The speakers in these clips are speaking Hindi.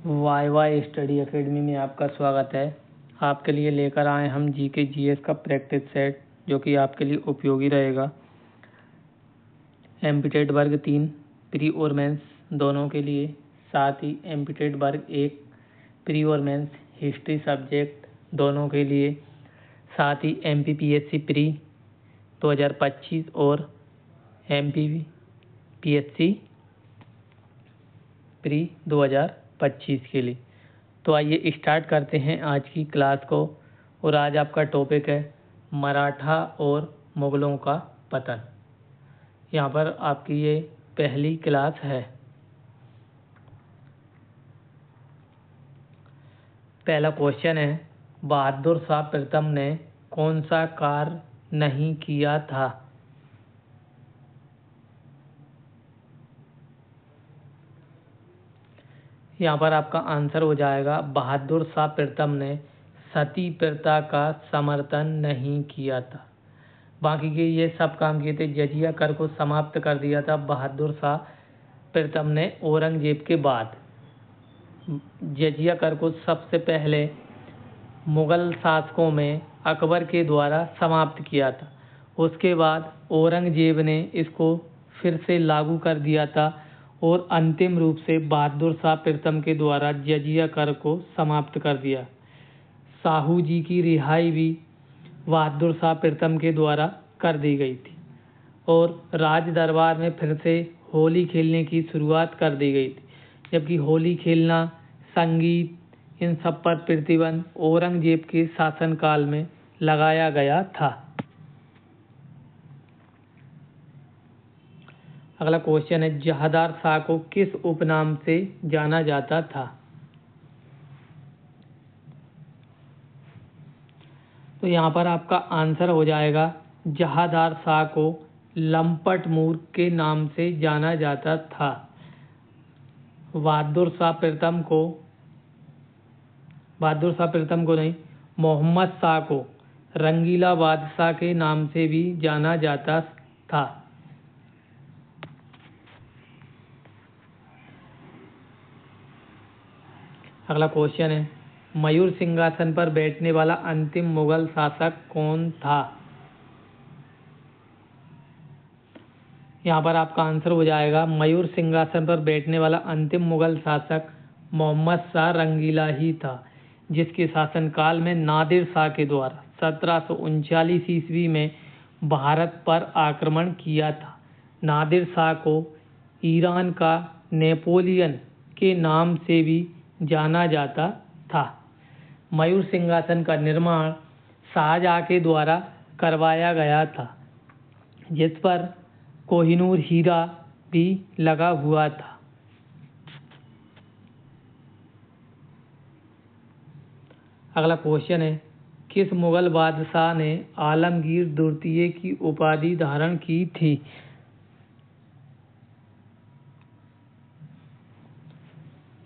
वाई वाई स्टडी एकेडमी में आपका स्वागत है। आपके लिए लेकर आए हम जीके जीएस का प्रैक्टिस सेट जो कि आपके लिए उपयोगी रहेगा। एमपीटेड वर्ग 3 प्री और मेंस दोनों के लिए, साथ ही एमपीटेड वर्ग 1 प्री और मेंस हिस्ट्री सब्जेक्ट दोनों के लिए, साथ ही एमपीपीएससी प्री 2025 और एमपीपीएससी प्री 2025 के लिए। तो आइए स्टार्ट करते हैं आज की क्लास को। और आज आपका टॉपिक है मराठा और मुगलों का पतन। यहाँ पर आपकी ये पहली क्लास है। पहला क्वेश्चन है, बहादुर शाह प्रथम ने कौन सा कार्य नहीं किया था? यहाँ पर आपका आंसर हो जाएगा, बहादुर शाह प्रथम ने सती प्रथा का समर्थन नहीं किया था। बाकी के ये सब काम किए थे। जजिया कर को समाप्त कर दिया था बहादुर शाह प्रथम ने औरंगजेब के बाद। जजिया कर को सबसे पहले मुगल शासकों में अकबर के द्वारा समाप्त किया था। उसके बाद औरंगजेब ने इसको फिर से लागू कर दिया था और अंतिम रूप से बहादुर शाह प्रथम के द्वारा जजिया कर को समाप्त कर दिया। साहू जी की रिहाई भी बहादुर शाह प्रथम के द्वारा कर दी गई थी और राज दरबार में फिर से होली खेलने की शुरुआत कर दी गई थी, जबकि होली खेलना, संगीत, इन सब पर प्रतिबंध औरंगजेब के शासनकाल में लगाया गया था। अगला क्वेश्चन है, जहादार शाह को किस उपनाम से जाना जाता था? तो यहाँ पर आपका आंसर हो जाएगा, जहादार शाह को लंपट मूर्ख के नाम से जाना जाता था। बहादुर शाह प्रथम को नहीं, मोहम्मद शाह को रंगीला बादशाह के नाम से भी जाना जाता था। अगला क्वेश्चन है, मयूर सिंहासन पर बैठने वाला अंतिम मुगल शासक कौन था? यहाँ पर आपका आंसर हो जाएगा, मयूर सिंहासन पर बैठने वाला अंतिम मुगल शासक मोहम्मद शाह रंगीला ही था, जिसके शासनकाल में नादिर शाह के द्वारा 1739 ईस्वी में भारत पर आक्रमण किया था। नादिर शाह को ईरान का नेपोलियन के नाम से भी जाना जाता था। मयूर सिंहासन का निर्माण शाहजहाँ के द्वारा करवाया गया था, जिस पर कोहिनूर हीरा भी लगा हुआ था। अगला क्वेश्चन है, किस मुगल बादशाह ने आलमगीर द्वितीय की उपाधि धारण की थी?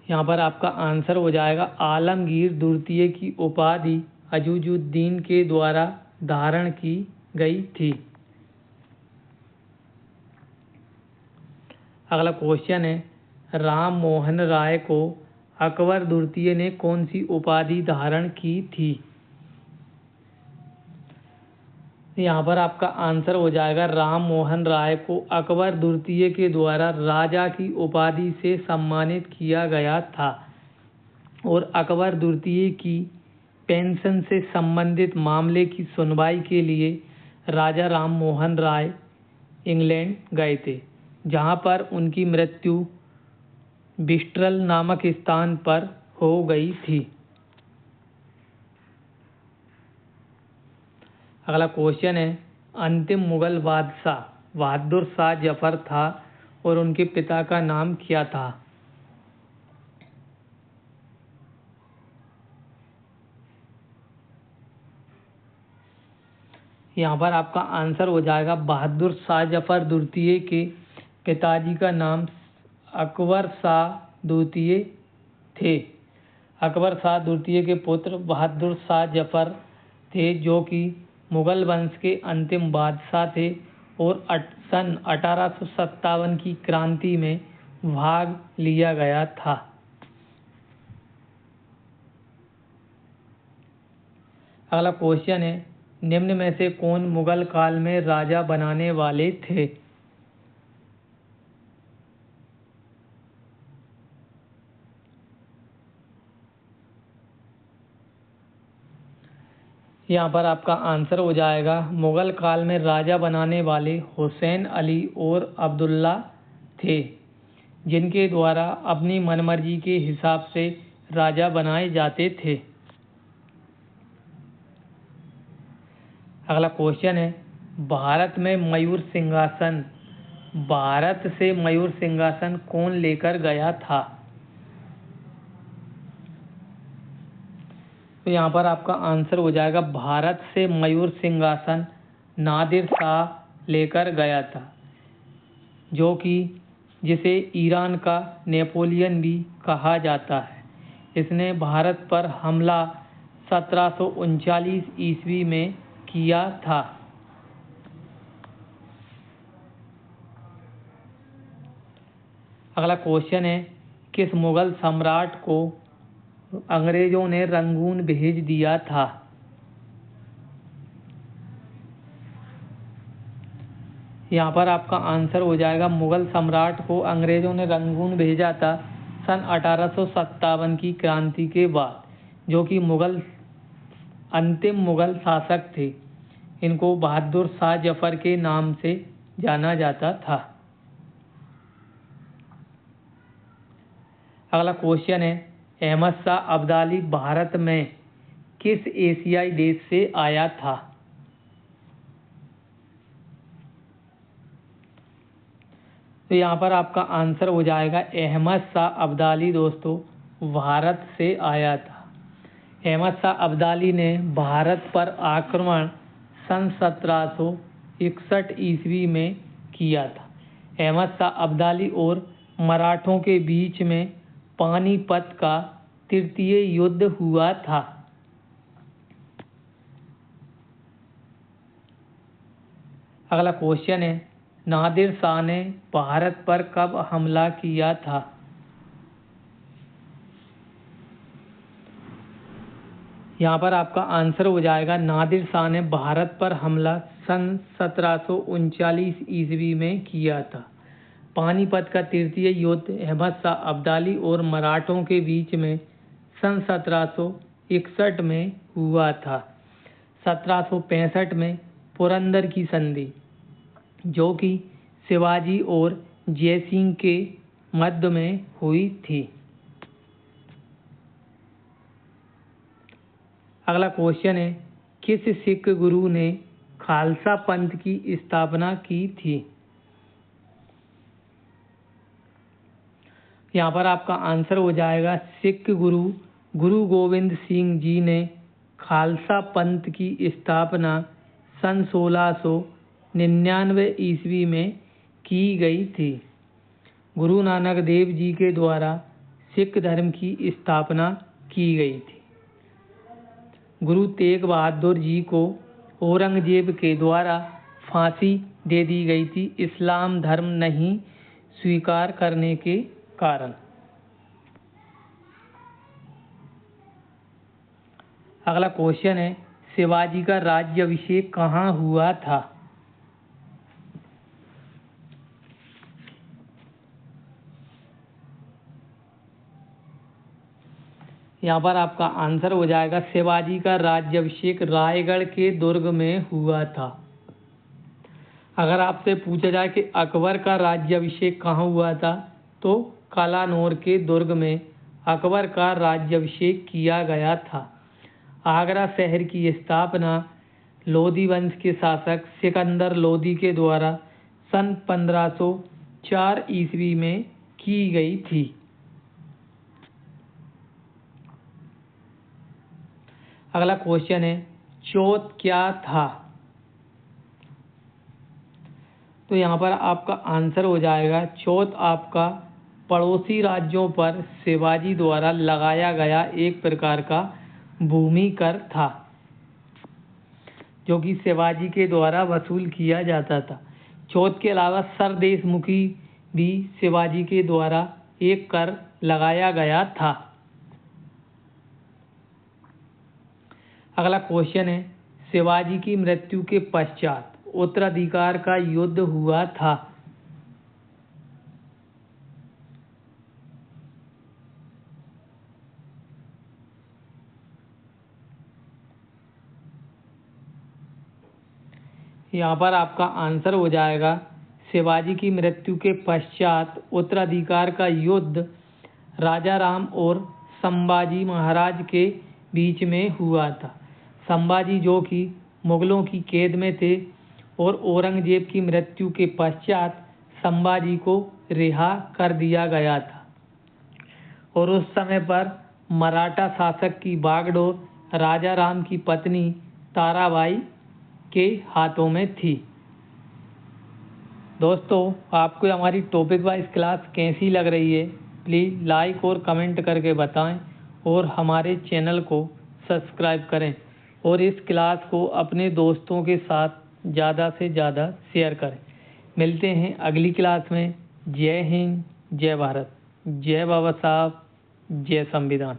यहाँ पर आपका आंसर हो जाएगा, आलमगीर द्वितीय की उपाधि अजूजुद्दीन के द्वारा धारण की गई थी। अगला क्वेश्चन है, राम मोहन राय को अकबर द्वितीय ने कौन सी उपाधि धारण की थी? यहाँ पर आपका आंसर हो जाएगा, राम मोहन राय को अकबर द्वितीय के द्वारा राजा की उपाधि से सम्मानित किया गया था और अकबर द्वितीय की पेंशन से संबंधित मामले की सुनवाई के लिए राजा राम मोहन राय इंग्लैंड गए थे, जहाँ पर उनकी मृत्यु बिस्ट्रल नामक स्थान पर हो गई थी। अगला क्वेश्चन है, अंतिम मुगल बादशाह बहादुर शाह जफर था और उनके पिता का नाम क्या था? यहाँ पर आपका आंसर हो जाएगा, बहादुर शाह जफर द्वितीय के पिताजी का नाम अकबर शाह द्वितीय थे। अकबर शाह द्वितीय के पुत्र बहादुर शाह जफर थे, जो कि मुगल वंश के अंतिम बादशाह थे और सन 1857 की क्रांति में भाग लिया गया था। अगला क्वेश्चन है, निम्न में से कौन मुगल काल में राजा बनाने वाले थे? यहाँ पर आपका आंसर हो जाएगा, मुगल काल में राजा बनाने वाले हुसैन अली और अब्दुल्ला थे, जिनके द्वारा अपनी मनमर्जी के हिसाब से राजा बनाए जाते थे। अगला क्वेश्चन है, भारत से मयूर सिंहासन कौन लेकर गया था? तो यहाँ पर आपका आंसर हो जाएगा, भारत से मयूर सिंहासन नादिर शाह लेकर गया था, जो कि जिसे ईरान का नेपोलियन भी कहा जाता है। इसने भारत पर हमला 1739 ईस्वी में किया था। अगला क्वेश्चन है, किस मुगल सम्राट को अंग्रेजों ने रंगून भेज दिया था? यहाँ पर आपका आंसर हो जाएगा, मुगल सम्राट को अंग्रेजों ने रंगून भेजा था सन 1857 की क्रांति के बाद, जो कि अंतिम मुगल शासक थे। इनको बहादुर शाह जफर के नाम से जाना जाता था। अगला क्वेश्चन है, अहमद शाह अब्दाली भारत में किस एशियाई देश से आया था? तो यहाँ पर आपका आंसर हो जाएगा, अहमद शाह अब्दाली दोस्तों भारत से आया था। अहमद शाह अब्दाली ने भारत पर आक्रमण सन 1761 ईस्वी में किया था। अहमद शाह अब्दाली और मराठों के बीच में पानीपत का तृतीय युद्ध हुआ था। अगला क्वेश्चन है, नादिर शाह ने भारत पर कब हमला किया था? यहाँ पर आपका आंसर हो जाएगा, नादिर शाह ने भारत पर हमला सन 1739 ईस्वी में किया था। पानीपत का तृतीय युद्ध अहमद शाह अब्दाली और मराठों के बीच में सन 1761 में हुआ था। 1765 में पुरंदर की संधि, जो कि शिवाजी और जयसिंह के मध्य में हुई थी। अगला क्वेश्चन है, किस सिख गुरु ने खालसा पंथ की स्थापना की थी? यहाँ पर आपका आंसर हो जाएगा, सिख गुरु गोविंद सिंह जी ने खालसा पंथ की स्थापना सन 1699 ईस्वी में की गई थी। गुरु नानक देव जी के द्वारा सिख धर्म की स्थापना की गई थी। गुरु तेग बहादुर जी को औरंगजेब के द्वारा फांसी दे दी गई थी, इस्लाम धर्म नहीं स्वीकार करने के कारण। अगला क्वेश्चन है, शिवाजी का राज्याभिषेक कहाँ हुआ था? यहाँ पर आपका आंसर हो जाएगा, शिवाजी का राज्याभिषेक रायगढ़ के दुर्ग में हुआ था। अगर आपसे पूछा जाए कि अकबर का राज्याभिषेक कहाँ हुआ था, तो कलानौर के दुर्ग में अकबर का राज्याभिषेक किया गया था। आगरा शहर की स्थापना लोधी वंश के शासक सिकंदर लोधी के द्वारा सन 1504 ईस्वी में की गई थी। अगला क्वेश्चन है, चौथ क्या था? तो यहाँ पर आपका आंसर हो जाएगा, चौथ आपका पड़ोसी राज्यों पर शिवाजी द्वारा लगाया गया एक प्रकार का भूमि कर था, जो कि शिवाजी के द्वारा वसूल किया जाता था। चौथ के अलावा सरदेशमुखी भी शिवाजी के द्वारा एक कर लगाया गया था। अगला क्वेश्चन है, शिवाजी की मृत्यु के पश्चात उत्तराधिकार का युद्ध हुआ था। यहाँ पर आपका आंसर हो जाएगा, शिवाजी की मृत्यु के पश्चात उत्तराधिकार का युद्ध राजा राम और संभाजी महाराज के बीच में हुआ था। संभाजी जो कि मुगलों की कैद में थे और औरंगजेब की मृत्यु के पश्चात संभाजी को रिहा कर दिया गया था और उस समय पर मराठा शासक की बागडोर राजा राम की पत्नी ताराबाई के हाथों में थी। दोस्तों, आपको हमारी टॉपिक वाइज क्लास कैसी लग रही है, प्लीज़ लाइक और कमेंट करके बताएं और हमारे चैनल को सब्सक्राइब करें और इस क्लास को अपने दोस्तों के साथ ज़्यादा से ज़्यादा शेयर करें। मिलते हैं अगली क्लास में। जय हिंद, जय भारत, जय बाबा साहब, जय संविधान।